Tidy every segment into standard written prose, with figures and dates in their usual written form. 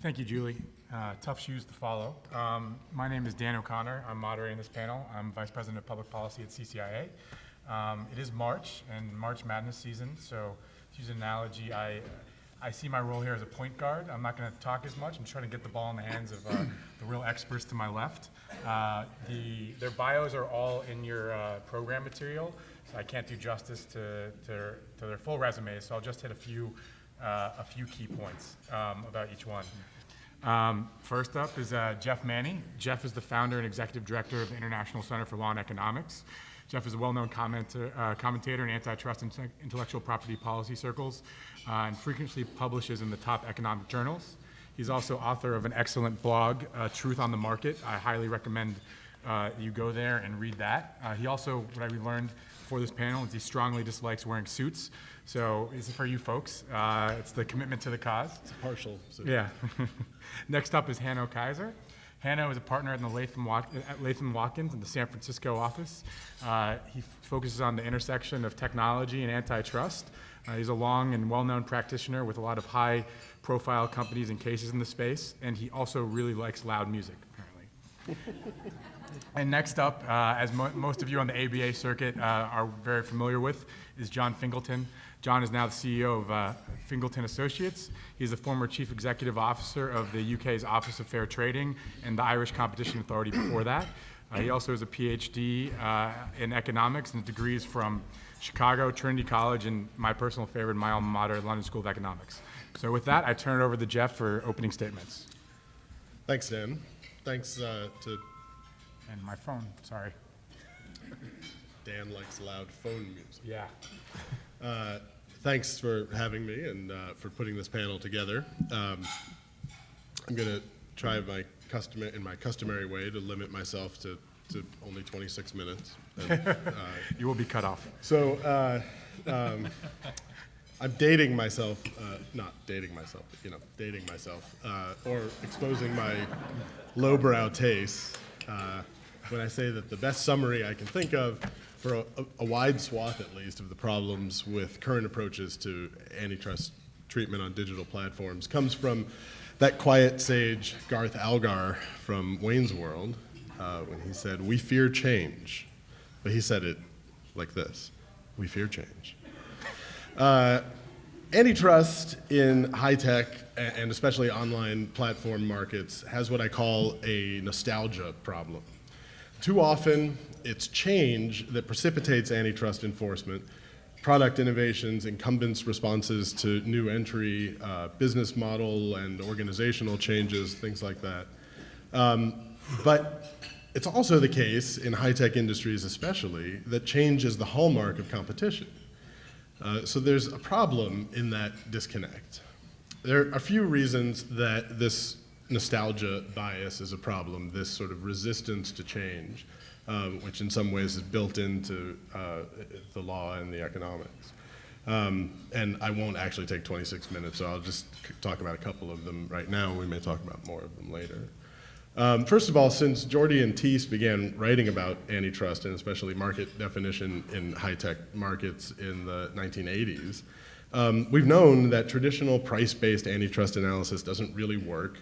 Thank you, Julie. Tough shoes to follow. My name is Dan O'Connor. I'm moderating this panel. I'm Vice President of Public Policy at CCIA. It is March and March Madness season, so to use an analogy, I see my role here as a point guard. I'm not going to talk as much. I'm trying to get the ball in the hands of the real experts to my left. Their bios are all in your program material, so I can't do justice to their full resumes, so I'll just hit a few key points about each one. First up is Jeff Manny. Jeff is the founder and executive director of the International Center for Law and Economics. Jeff is a well-known commentator in antitrust and intellectual property policy circles and frequently publishes in the top economic journals. He's also author of an excellent blog, Truth on the Market. I highly recommend you go there and read that. He also, what I learned for this panel, is he strongly dislikes wearing suits. So this is for you folks. It's the commitment to the cause. It's a partial suit. Yeah. Next up is Hanno Kaiser. Hanno is a partner at Latham Watkins in the San Francisco office. He focuses on the intersection of technology and antitrust. He's a long and well-known practitioner with a lot of high-profile companies and cases in the space, and he also really likes loud music, apparently. And next up, as most of you on the ABA circuit are very familiar with, is John Fingleton. John is now the CEO of Fingleton Associates. He's the former chief executive officer of the UK's Office of Fair Trading and the Irish Competition Authority before that. He also has a PhD in economics and degrees from Chicago, Trinity College, and my personal favorite, my alma mater, London School of Economics. So with that, I turn it over to Jeff for opening statements. Thanks, Dan. Thanks to... And my phone, sorry. Dan likes loud phone music. Yeah. Thanks for having me and for putting this panel together. I'm going to try in my customary way to limit myself to only 26 minutes. And, you will be cut off. So I'm dating myself, not dating myself, but, dating myself, or exposing my lowbrow tastes when I say that the best summary I can think of for a wide swath, at least, of the problems with current approaches to antitrust treatment on digital platforms comes from that quiet sage, Garth Algar from Wayne's World, when he said, "We fear change." But he said it like this: "We fear change." Antitrust in high-tech and especially online platform markets has what I call a nostalgia problem. Too often, it's change that precipitates antitrust enforcement, product innovations, incumbents' responses to new entry, business model and organizational changes, things like that. But it's also the case, in high-tech industries especially, that change is the hallmark of competition. So there's a problem in that disconnect. There are a few reasons that this nostalgia bias is a problem, this sort of resistance to change, which in some ways is built into the law and the economics. And I won't actually take 26 minutes, so I'll just talk about a couple of them right now. We may talk about more of them later. First of all, since Jordy and Teese began writing about antitrust and especially market definition in high-tech markets in the 1980s, we've known that traditional price-based antitrust analysis doesn't really work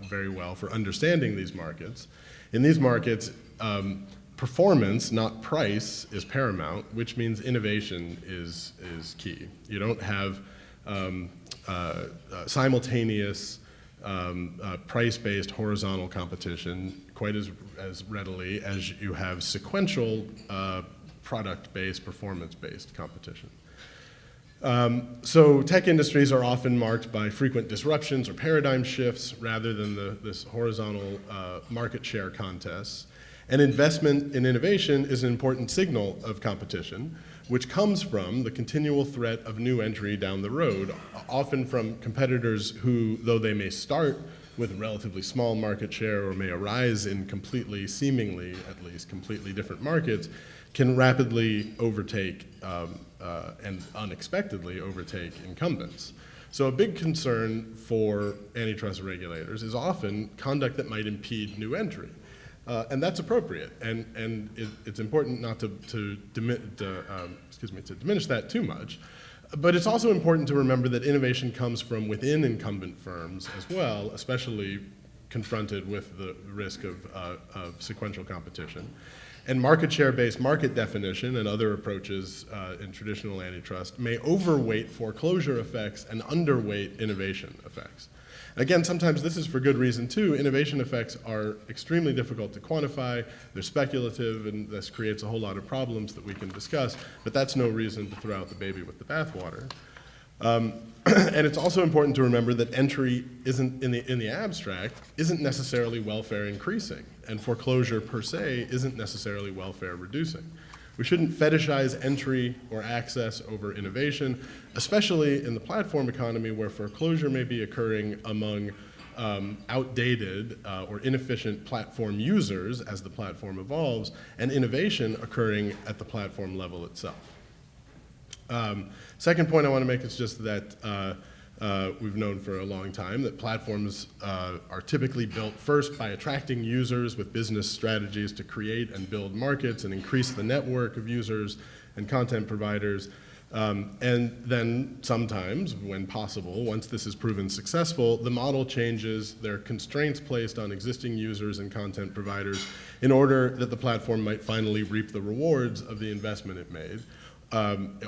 very well for understanding these markets. In these markets, performance, not price, is paramount, which means innovation is key. You don't have simultaneous price-based horizontal competition quite as readily as you have sequential product-based, performance-based competition. So tech industries are often marked by frequent disruptions or paradigm shifts rather than this horizontal market share contests. And investment in innovation is an important signal of competition, which comes from the continual threat of new entry down the road, often from competitors who, though they may start with a relatively small market share or may arise in seemingly at least, completely different markets, can rapidly overtake and unexpectedly overtake incumbents. So a big concern for antitrust regulators is often conduct that might impede new entry. And that's appropriate, and it's important not to diminish that too much. But it's also important to remember that innovation comes from within incumbent firms as well, especially confronted with the risk of sequential competition. And market share-based market definition and other approaches in traditional antitrust may overweight foreclosure effects and underweight innovation effects. Again, sometimes this is for good reason too. Innovation effects are extremely difficult to quantify. They're speculative, and this creates a whole lot of problems that we can discuss, but that's no reason to throw out the baby with the bathwater. And it's also important to remember that entry isn't, in the abstract, isn't necessarily welfare increasing, and foreclosure per se isn't necessarily welfare reducing. We shouldn't fetishize entry or access over innovation, especially in the platform economy where foreclosure may be occurring among outdated or inefficient platform users as the platform evolves, and innovation occurring at the platform level itself. Second point I want to make is just that we've known for a long time that platforms are typically built first by attracting users with business strategies to create and build markets and increase the network of users and content providers. And then sometimes, when possible, once this is proven successful, the model changes. There are constraints placed on existing users and content providers in order that the platform might finally reap the rewards of the investment it made.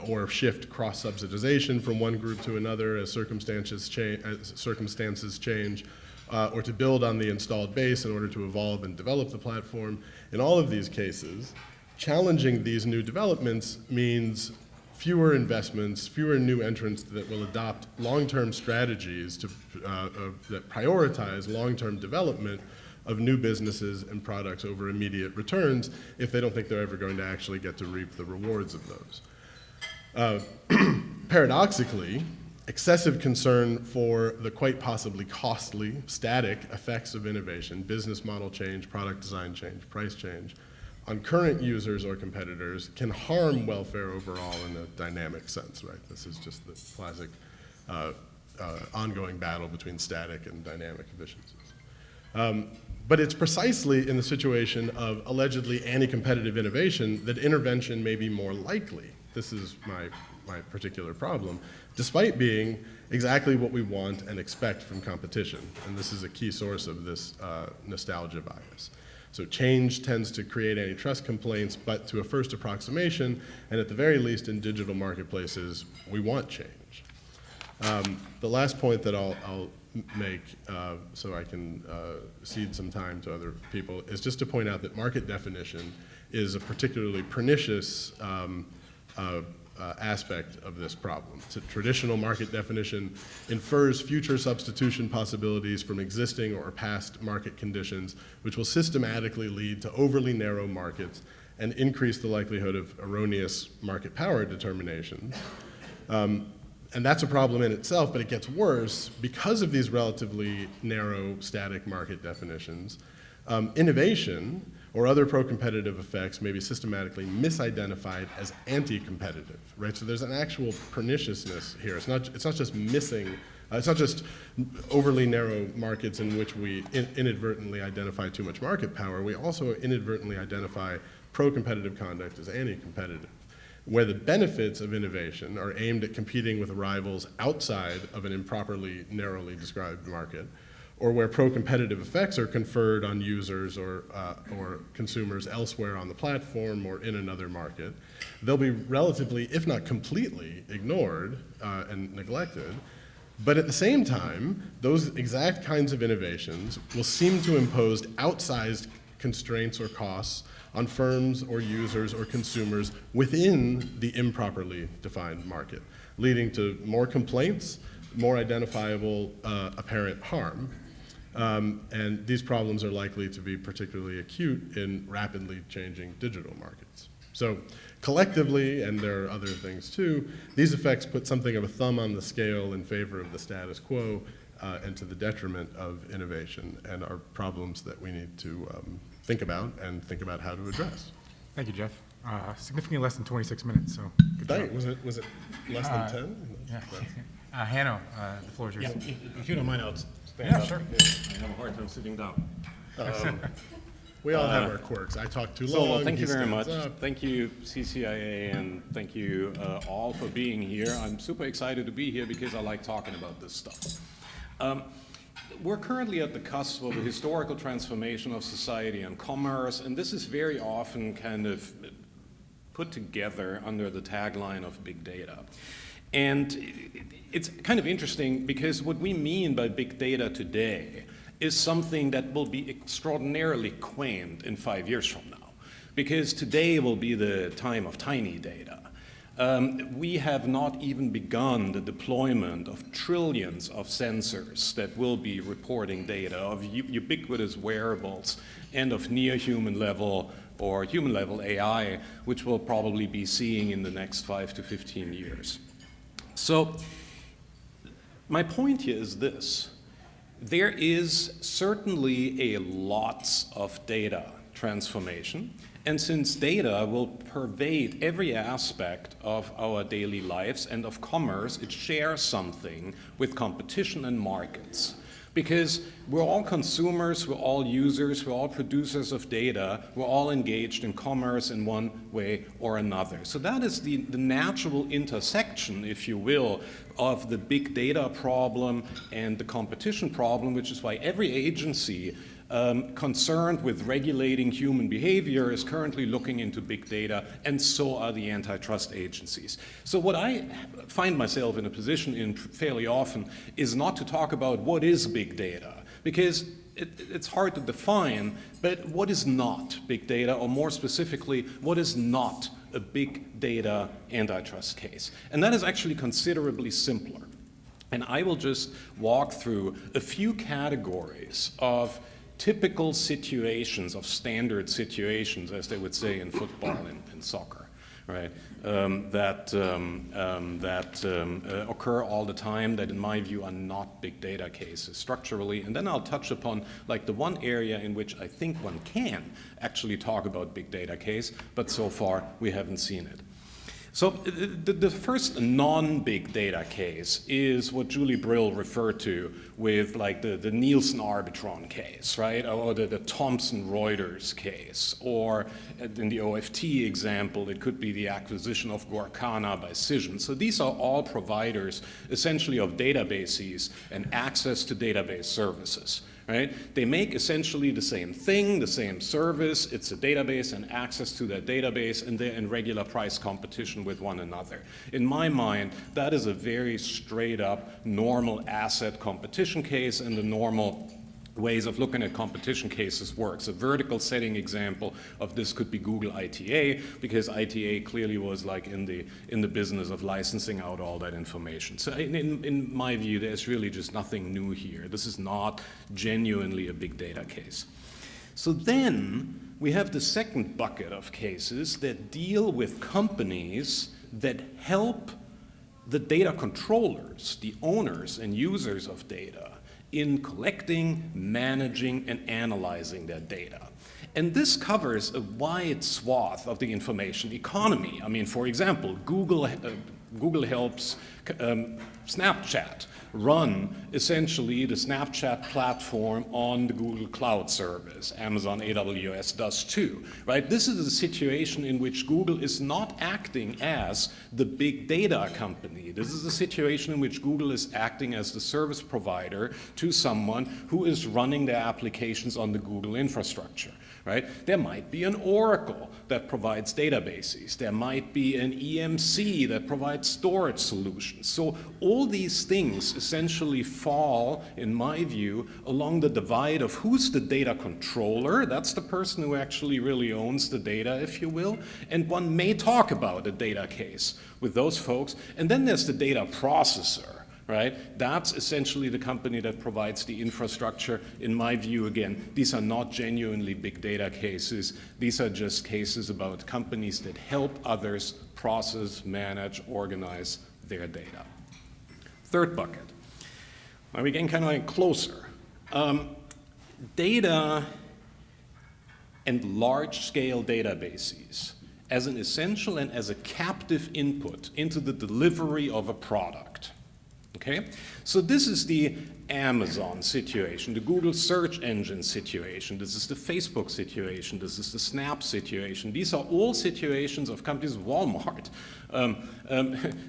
Or shift cross-subsidization from one group to another as circumstances change, or to build on the installed base in order to evolve and develop the platform. In all of these cases, challenging these new developments means fewer investments, fewer new entrants that will adopt long-term strategies that prioritize long-term development of new businesses and products over immediate returns if they don't think they're ever going to actually get to reap the rewards of those. Paradoxically, excessive concern for the quite possibly costly static effects of innovation, business model change, product design change, price change, on current users or competitors can harm welfare overall in a dynamic sense, right? This is just the classic ongoing battle between static and dynamic efficiencies. But it's precisely in the situation of allegedly anti-competitive innovation that intervention may be more likely. This is my particular problem, despite being exactly what we want and expect from competition. And this is a key source of this nostalgia bias. So change tends to create antitrust complaints, but to a first approximation, and at the very least in digital marketplaces, we want change. The last point that I'll make, so I can cede some time to other people, is just to point out that market definition is a particularly pernicious aspect of this problem. Traditional market definition infers future substitution possibilities from existing or past market conditions, which will systematically lead to overly narrow markets and increase the likelihood of erroneous market power determinations. And that's a problem in itself, but it gets worse because of these relatively narrow static market definitions. Innovation or other pro-competitive effects may be systematically misidentified as anti-competitive, right? So there's an actual perniciousness here. It's not just missing, it's not just overly narrow markets in which we inadvertently identify too much market power. We also inadvertently identify pro-competitive conduct as anti-competitive, where the benefits of innovation are aimed at competing with rivals outside of an improperly narrowly described market, or where pro-competitive effects are conferred on users or consumers elsewhere on the platform or in another market. They'll be relatively, if not completely, ignored and neglected. But at the same time, those exact kinds of innovations will seem to impose outsized constraints or costs on firms or users or consumers within the improperly defined market, leading to more complaints, more identifiable apparent harm. And these problems are likely to be particularly acute in rapidly changing digital markets. So collectively, and there are other things too, these effects put something of a thumb on the scale in favor of the status quo and to the detriment of innovation, and are problems that we need to think about and think about how to address. Thank you, Jeff. Significantly less than 26 minutes, so good job. Was it less than 10? Yeah. Hanno, the floor is yours. Yeah, if you don't mind, I'll stand Yeah, up. sure. I have a hard time sitting down. We all have our quirks. I talk too So, long. well, thank you he very stands much. up. Thank you, CCIA, and thank you all for being here. I'm super excited to be here because I like talking about this stuff. We're currently at the cusp of a historical transformation of society and commerce, and this is very often kind of put together under the tagline of big data. And it's kind of interesting because what we mean by big data today is something that will be extraordinarily quaint in 5 years from now, because today will be the time of tiny data. We have not even begun the deployment of trillions of sensors that will be reporting data, of ubiquitous wearables, and of near-human level or human-level AI, which we'll probably be seeing in the next 5 to 15 years. So my point here is this. There is certainly a lots of data transformation, and since data will pervade every aspect of our daily lives and of commerce, it shares something with competition and markets. Because we're all consumers, we're all users, we're all producers of data, we're all engaged in commerce in one way or another. So that is the natural intersection, if you will, of the big data problem and the competition problem, which is why every agency concerned with regulating human behavior is currently looking into big data, and so are the antitrust agencies. So what I find myself in a position in fairly often is not to talk about what is big data, because it's hard to define, but what is not big data, or more specifically, what is not a big data antitrust case? And that is actually considerably simpler. And I will just walk through a few categories of typical situations, of standard situations, as they would say in football and soccer, right? That occur all the time, that in my view are not big data cases structurally. And then I'll touch upon like the one area in which I think one can actually talk about big data case, but so far we haven't seen it. So the first non-big data case is what Julie Brill referred to with like the Nielsen Arbitron case, right? Or the Thomson Reuters case. Or in the OFT example, it could be the acquisition of Gorkana by Cision. So these are all providers essentially of databases and access to database services. Right? They make essentially the same thing, the same service. It's a database and access to that database, and they're in regular price competition with one another. In my mind, that is a very straight up normal asset competition case, and the normal ways of looking at competition cases works. A vertical setting example of this could be Google ITA, because ITA clearly was like in the business of licensing out all that information. So in my view, there's really just nothing new here. This is not genuinely a big data case. So then we have the second bucket of cases that deal with companies that help the data controllers, the owners and users of data, in collecting, managing, and analyzing that data. And this covers a wide swath of the information economy. I mean, for example, Google helps Snapchat run essentially the Snapchat platform on the Google Cloud service. Amazon AWS does too, right? This is a situation in which Google is not acting as the big data company. This is a situation in which Google is acting as the service provider to someone who is running their applications on the Google infrastructure. Right? There might be an Oracle that provides databases. There might be an EMC that provides storage solutions. So all these things essentially fall, in my view, along the divide of who's the data controller. That's the person who actually really owns the data, if you will. And one may talk about a data case with those folks. And then there's the data processor. Right? That's essentially the company that provides the infrastructure. In my view, again, these are not genuinely big data cases. These are just cases about companies that help others process, manage, organize their data. Third bucket. Now we're getting kind of like closer. Data and large-scale databases as an essential and as a captive input into the delivery of a product. Okay, so this is the Amazon situation, the Google search engine situation, this is the Facebook situation, this is the Snap situation. These are all situations of companies, Walmart.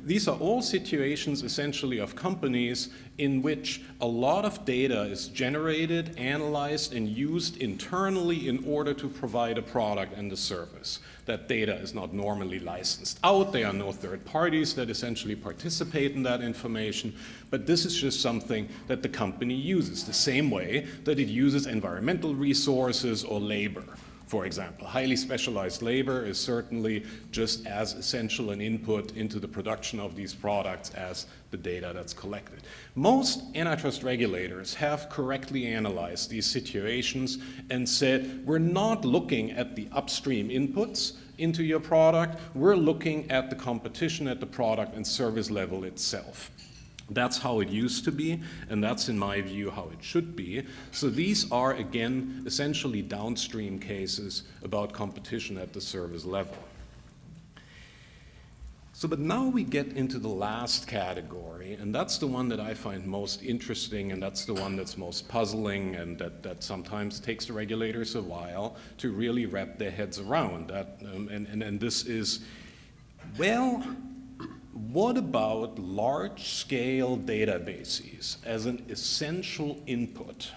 These are all situations essentially of companies in which a lot of data is generated, analyzed, and used internally in order to provide a product and a service. That data is not normally licensed out. There are no third parties that essentially participate in that information, but this is just something that the company uses, the same way that it uses environmental resources or labor. For example, highly specialized labor is certainly just as essential an input into the production of these products as the data that's collected. Most antitrust regulators have correctly analyzed these situations and said, we're not looking at the upstream inputs into your product, we're looking at the competition at the product and service level itself. That's how it used to be, and that's, in my view, how it should be. So these are, again, essentially downstream cases about competition at the service level. So, but now we get into the last category, and that's the one that I find most interesting, and that's the one that's most puzzling, and that sometimes takes the regulators a while to really wrap their heads around. And this is, well, what about large-scale databases as an essential input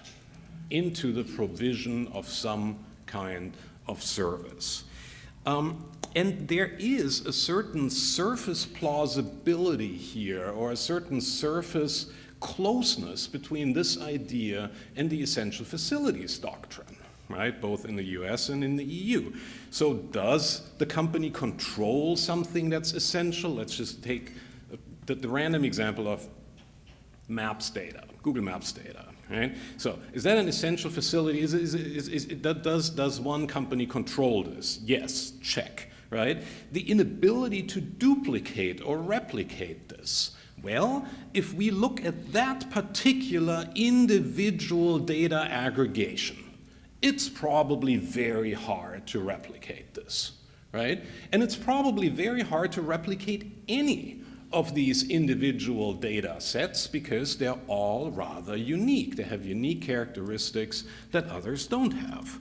into the provision of some kind of service? And there is a certain surface plausibility here, or a certain surface closeness between this idea and the essential facilities doctrine, right, both in the US and in the EU. So does the company control something that's essential? Let's just take the random example of Maps data, Google Maps data, right? So is that an essential facility? Does one company control this? Yes, check, right? The inability to duplicate or replicate this. Well, if we look at that particular individual data aggregation, it's probably very hard to replicate this, right? And it's probably very hard to replicate any of these individual data sets because they're all rather unique. They have unique characteristics that others don't have.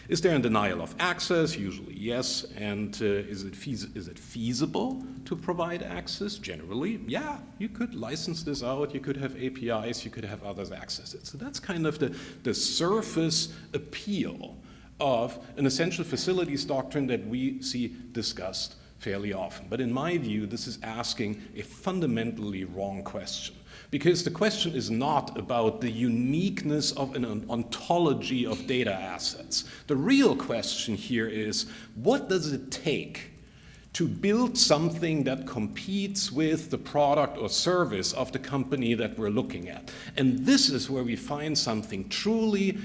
Is there a denial of access? Usually yes. And is it feasible to provide access? Generally, yeah. You could license this out. You could have APIs. You could have others access it. So that's kind of the surface appeal of an essential facilities doctrine that we see discussed fairly often. But in my view, this is asking a fundamentally wrong question. Because the question is not about the uniqueness of an ontology of data assets. The real question here is, what does it take to build something that competes with the product or service of the company that we're looking at? And this is where we find something truly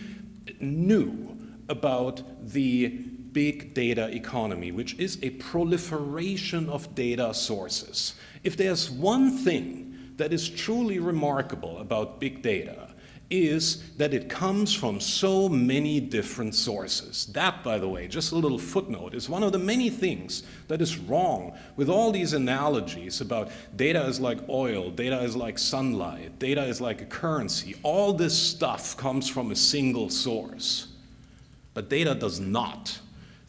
new about the big data economy, which is a proliferation of data sources. If there's one thing that is truly remarkable about big data, is that it comes from so many different sources. That, by the way, just a little footnote, is one of the many things that is wrong with all these analogies about data is like oil, data is like sunlight, data is like a currency. All this stuff comes from a single source. But data does not.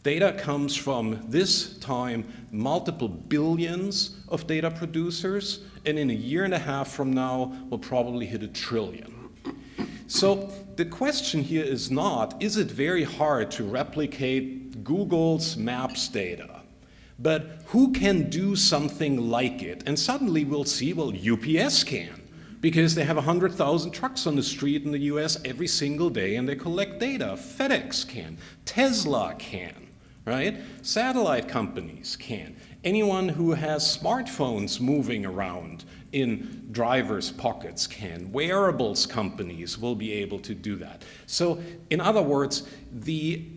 Data comes from, this time, multiple billions of data producers, and in a year and a half from now, we'll probably hit 1 trillion. So the question here is not, is it very hard to replicate Google's Maps data? But who can do something like it? And suddenly we'll see, well, UPS can, because they have 100,000 trucks on the street in the US every single day, and they collect data. FedEx can, Tesla can. Right? Satellite companies can. Anyone who has smartphones moving around in drivers' pockets can. Wearables companies will be able to do that. So, in other words, the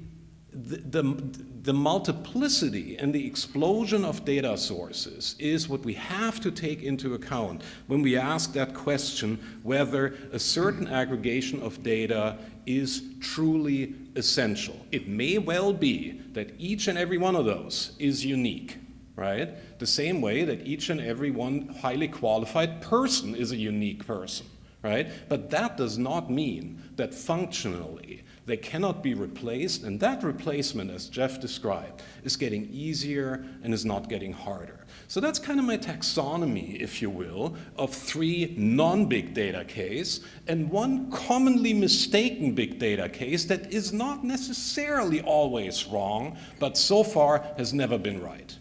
multiplicity and the explosion of data sources is what we have to take into account when we ask that question whether a certain aggregation of data is truly essential. It may well be that each and every one of those is unique, right? The same way that each and every one highly qualified person is a unique person, right? But that does not mean that functionally they cannot be replaced, and that replacement, as Jeff described, is getting easier and is not getting harder. So that's kind of my taxonomy, if you will, of 3 non-big data case and 1 commonly mistaken big data case that is not necessarily always wrong, but so far has never been right.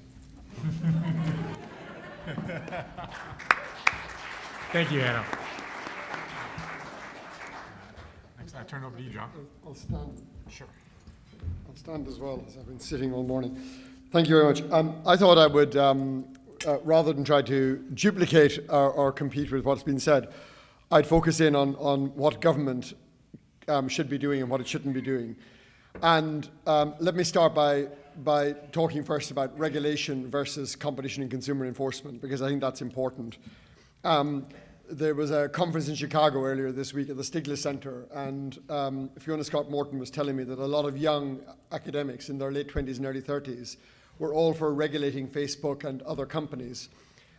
Thank you, Anna. Next, I turn it over to you, John. I'll stand. Sure. I'll stand as well, as I've been sitting all morning. Thank you very much. I thought I would, rather than try to duplicate or compete with what's been said, I'd focus in on what government should be doing and what it shouldn't be doing. And let me start by talking first about regulation versus competition and consumer enforcement, because I think that's important. There was a conference in Chicago earlier this week at the Stiglitz Center, and Fiona Scott-Morton was telling me that a lot of young academics in their late 20s and early 30s were all for regulating Facebook and other companies.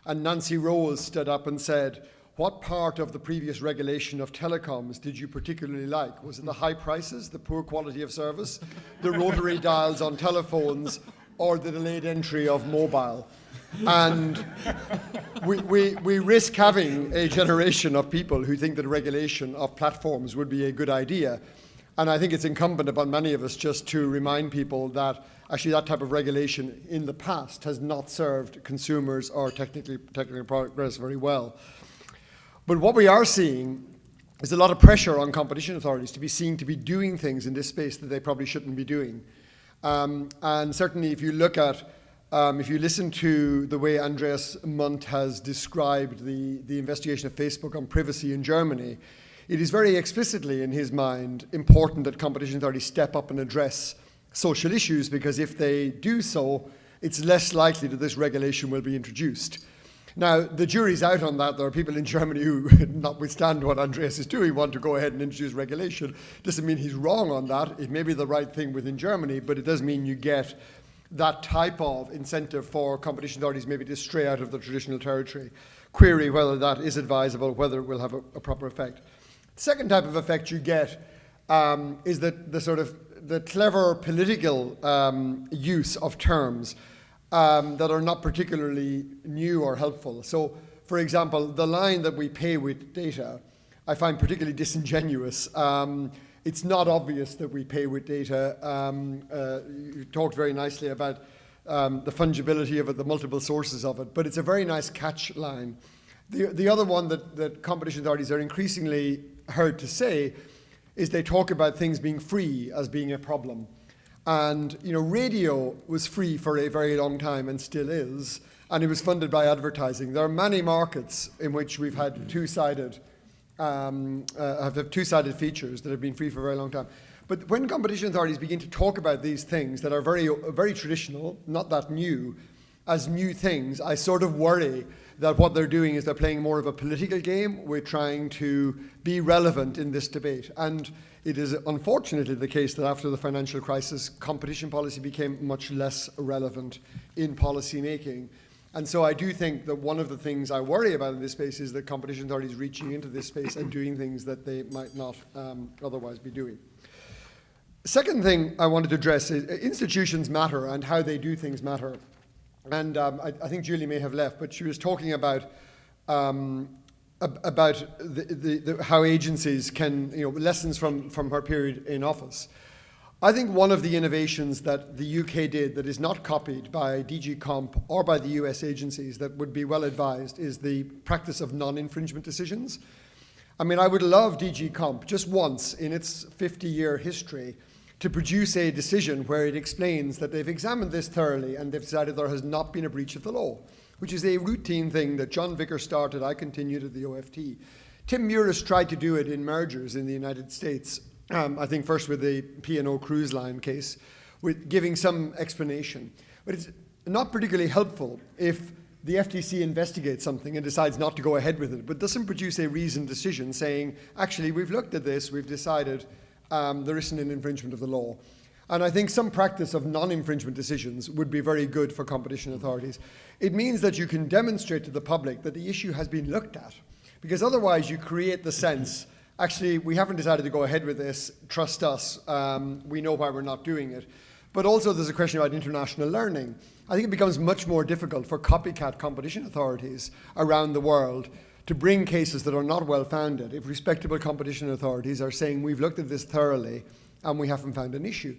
And Nancy Rose stood up and said, "What part of the previous regulation of telecoms did you particularly like? Was it the high prices, the poor quality of service, the rotary dials on telephones, or the delayed entry of mobile?" And we risk having a generation of people who think that regulation of platforms would be a good idea. And I think it's incumbent upon many of us just to remind people that actually that type of regulation in the past has not served consumers or technical progress very well. But what we are seeing is a lot of pressure on competition authorities to be seen to be doing things in this space that they probably shouldn't be doing. And certainly if you look at, if you listen to the way Andreas Mundt has described the investigation of Facebook on privacy in Germany, it is very explicitly in his mind important that competition authorities step up and address social issues, because if they do so, it's less likely that this regulation will be introduced. Now, the jury's out on that. There are people in Germany who, notwithstanding what Andreas is doing, want to go ahead and introduce regulation. Doesn't mean he's wrong on that. It may be the right thing within Germany, but it does mean you get that type of incentive for competition authorities maybe to stray out of the traditional territory. Query whether that is advisable, whether it will have a proper effect. The second type of effect you get is the sort of the clever political use of terms that are not particularly new or helpful. So, for example, the line that we pay with data, I find particularly disingenuous. It's not obvious that we pay with data. You talked very nicely about the fungibility of it, the multiple sources of it, but it's a very nice catch line. The other one that competition authorities are increasingly heard to say is they talk about things being free as being a problem. And, you know, radio was free for a very long time and still is, and it was funded by advertising. There are many markets in which we've had two-sided features that have been free for a very long time. But when competition authorities begin to talk about these things that are very, very traditional, not that new, as new things, I sort of worry that what they're doing is they're playing more of a political game. We're trying to be relevant in this debate. And it is unfortunately the case that after the financial crisis, competition policy became much less relevant in policy making. And so I do think that one of the things I worry about in this space is that competition authorities reaching into this space and doing things that they might not otherwise be doing. Second thing I wanted to address is institutions matter and how they do things matter. And I think Julie may have left, but she was talking about how agencies can, lessons from her period in office. I think one of the innovations that the UK did that is not copied by DG Comp or by the US agencies that would be well advised is the practice of non-infringement decisions. I mean, I would love DG Comp just once in its 50-year history to produce a decision where it explains that they've examined this thoroughly and they've decided there has not been a breach of the law, which is a routine thing that John Vickers started, I continued at the OFT. Tim Muris tried to do it in mergers in the United States, I think first with the P&O cruise line case, with giving some explanation. But it's not particularly helpful if the FTC investigates something and decides not to go ahead with it, but doesn't produce a reasoned decision saying, actually, we've looked at this, we've decided there isn't an infringement of the law. And I think some practice of non-infringement decisions would be very good for competition authorities. It means that you can demonstrate to the public that the issue has been looked at, because otherwise you create the sense, actually, we haven't decided to go ahead with this, trust us, we know why we're not doing it. But also there's a question about international learning. I think it becomes much more difficult for copycat competition authorities around the world to bring cases that are not well founded if respectable competition authorities are saying we've looked at this thoroughly and we haven't found an issue.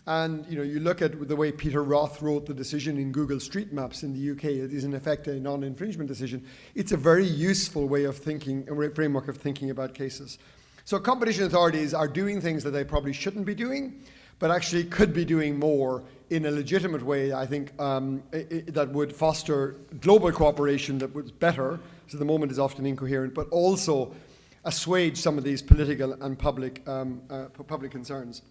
And you look at the way Peter Roth wrote the decision in Google Street Maps in the UK. It is in effect a non-infringement decision. It's a very useful way of thinking, a framework of thinking about cases. So competition authorities are doing things that they probably shouldn't be doing, but actually could be doing more in a legitimate way, I think, that would foster global cooperation that was better, so the moment is often incoherent, but also assuage some of these political and public concerns.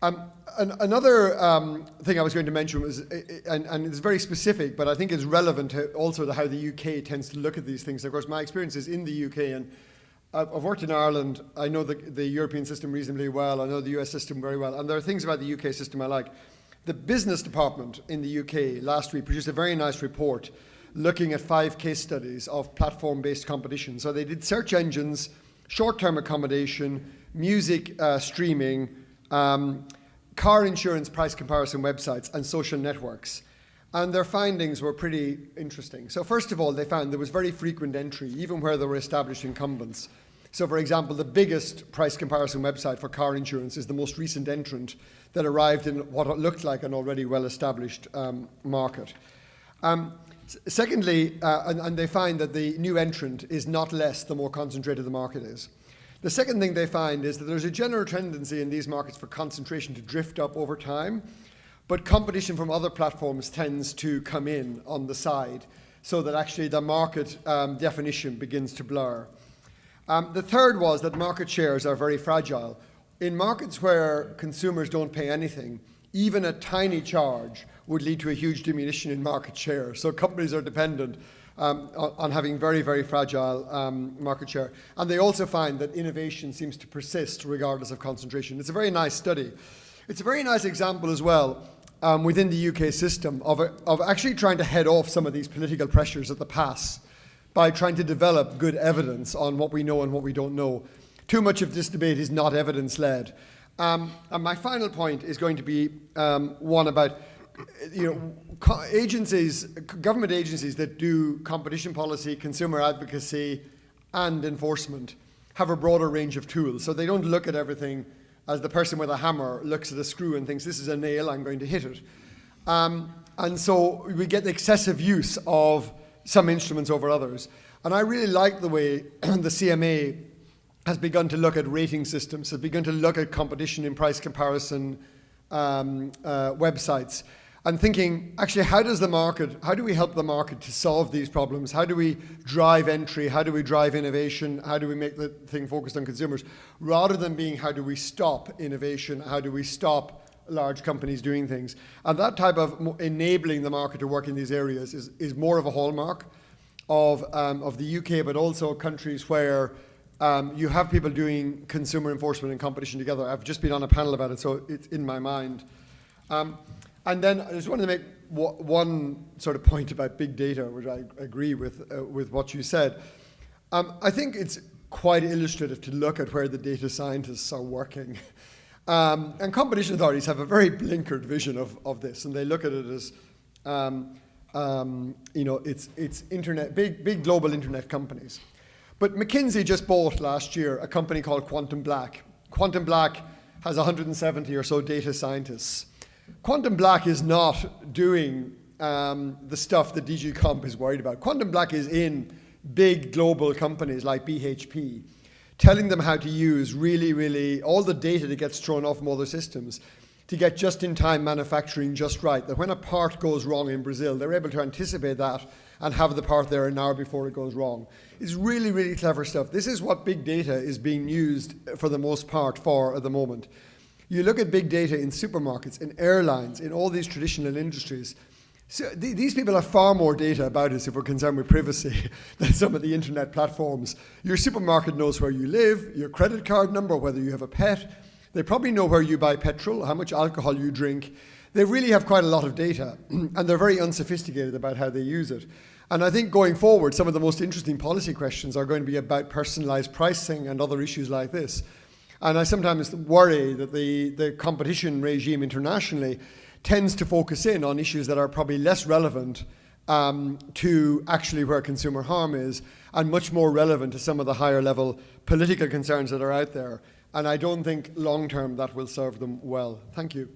Another thing I was going to mention was, and it's very specific, but I think it's relevant also to how the UK tends to look at these things. Of course, my experience is in the UK, and I've worked in Ireland. I know the European system reasonably well. I know the US system very well. And there are things about the UK system I like. The business department in the UK last week produced a very nice report looking at 5 case studies of platform-based competition. So they did search engines, short-term accommodation, music streaming, car insurance price comparison websites, and social networks. And their findings were pretty interesting. So first of all, they found there was very frequent entry, even where there were established incumbents. So for example, the biggest price comparison website for car insurance is the most recent entrant that arrived in what looked like an already well-established market. Secondly, and they find that the new entrant is not less the more concentrated the market is. The second thing they find is that there's a general tendency in these markets for concentration to drift up over time, but competition from other platforms tends to come in on the side, so that actually the market definition begins to blur. The third was that market shares are very fragile. In markets where consumers don't pay anything, even a tiny charge would lead to a huge diminution in market share. So companies are dependent on having very, very fragile market share. And they also find that innovation seems to persist regardless of concentration. It's a very nice study. It's a very nice example as well within the UK system of actually trying to head off some of these political pressures at the pass by trying to develop good evidence on what we know and what we don't know. Too much of this debate is not evidence-led. And my final point is going to be one about government agencies that do competition policy, consumer advocacy, and enforcement have a broader range of tools. So they don't look at everything as the person with a hammer looks at a screw and thinks, this is a nail, I'm going to hit it. And so we get the excessive use of some instruments over others. And I really like the way the CMA has begun to look at rating systems, has begun to look at competition in price comparison websites, and thinking, actually, how do we help the market to solve these problems? How do we drive entry? How do we drive innovation? How do we make the thing focused on consumers? Rather than being, how do we stop innovation? How do we stop large companies doing things? And that type of enabling the market to work in these areas is more of a hallmark of the UK, but also countries where you have people doing consumer enforcement and competition together. I've just been on a panel about it, so it's in my mind. And then I just wanted to make one sort of point about big data, which I agree with what you said. I think it's quite illustrative to look at where the data scientists are working. And competition authorities have a very blinkered vision of this, and they look at it as, it's internet, big global internet companies. But McKinsey just bought last year a company called Quantum Black. Quantum Black has 170 or so data scientists. Quantum Black is not doing the stuff that DG Comp is worried about. Quantum Black is in big global companies like BHP, telling them how to use really all the data that gets thrown off from other systems to get just-in-time manufacturing just right. That when a part goes wrong in Brazil, they're able to anticipate that and have the part there an hour before it goes wrong. It's really clever stuff. This is what big data is being used for the most part for at the moment. You look at big data in supermarkets, in airlines, in all these traditional industries. So these people have far more data about us if we're concerned with privacy than some of the internet platforms. Your supermarket knows where you live, your credit card number, whether you have a pet. They probably know where you buy petrol, how much alcohol you drink. They really have quite a lot of data, and they're very unsophisticated about how they use it. And I think going forward, some of the most interesting policy questions are going to be about personalized pricing and other issues like this. And I sometimes worry that the competition regime internationally tends to focus in on issues that are probably less relevant to actually where consumer harm is, and much more relevant to some of the higher level political concerns that are out there. And I don't think long term that will serve them well. Thank you.